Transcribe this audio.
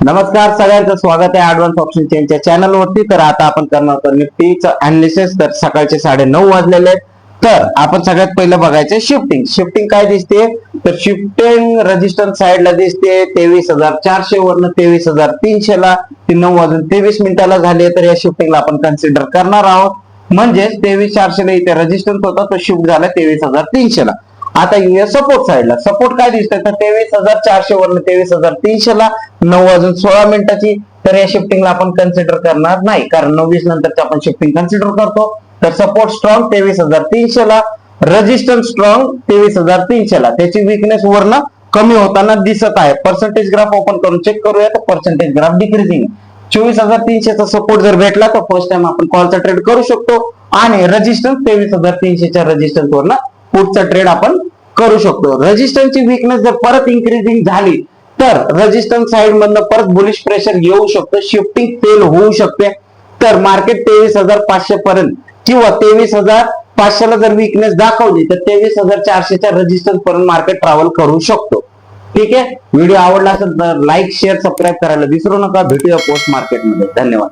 नमस्कार, सगळ्यांचं स्वागत आहे ऍडव्हान्स ऑप्शन चेनच्या चॅनल वरती। तर आता आपण करणार आहोत निफ्टीचं अनालिसिस। तर सकाळचे 9:30 वाजलेले आहेत। तर आपण सगळ्यात पहिलं बघायचं शिफ्टिंग काय दिसते, तर शिफ्टिंग रेजिस्टन्स साइडला दिसते 23,400 वरनं 23,300 ला, ती 9:23 झाली आहे। तर या शिफ्टिंगला आपण कन्सिडर करणार आहोत, म्हणजे 23,400 ला इथे रेजिस्टन्स होता, तो शिफ्ट झाला 23,300 ला। आता येऊया सपोर्ट साइडला। सपोर्ट काय दिसतंय, तर 23,400 वरनं 23,300 ला 9:16 तर या शिफ्टिंगला आपण कन्सिडर करणार नाही, कारण 29 नंतरची आपण शिफ्टिंग कन्सिडर करतो। तर सपोर्ट स्ट्रॉंग 23,300 ला, रेजिस्टन्स स्ट्रॉंग 23,300 ला, त्याची विकनेस वरनं कमी होताना दिसत आहे। पर्सेंटेज ग्राफ ओपन करून चेक करूया, तर पर्सेंटेज ग्राफ डिक्रीजिंग 24,300 चा सपोर्ट जर भेटला तर फर्स्ट टाइम आपण कॉलचा ट्रेड करू शकतो, आणि रेजिस्टन्स 23,300 च्या रेजिस्टन्स वरनं पुढचा ट्रेड आपण करू शकतो। रेजिस्टन्सची विकनेस जर परत इन्क्रीजिंग झाली तर रेजिस्टन्स साइड मधनं परत बुलिश प्रेशर येऊ शकतं, शिफ्टिंग फेल होऊ शकते। तर मार्केट 23,500 पर्यंत किंवा 23,500 ला जर विकनेस दाखवली तर 23,400 च्या रेजिस्टन्स पर्यंत मार्केट ट्रॅव्हल करू शकतो। ठीक आहे, व्हिडिओ आवडला असेल तर लाईक शेअर सबस्क्राईब करायला विसरू नका। भेटूया पोस्ट मार्केटमध्ये। धन्यवाद।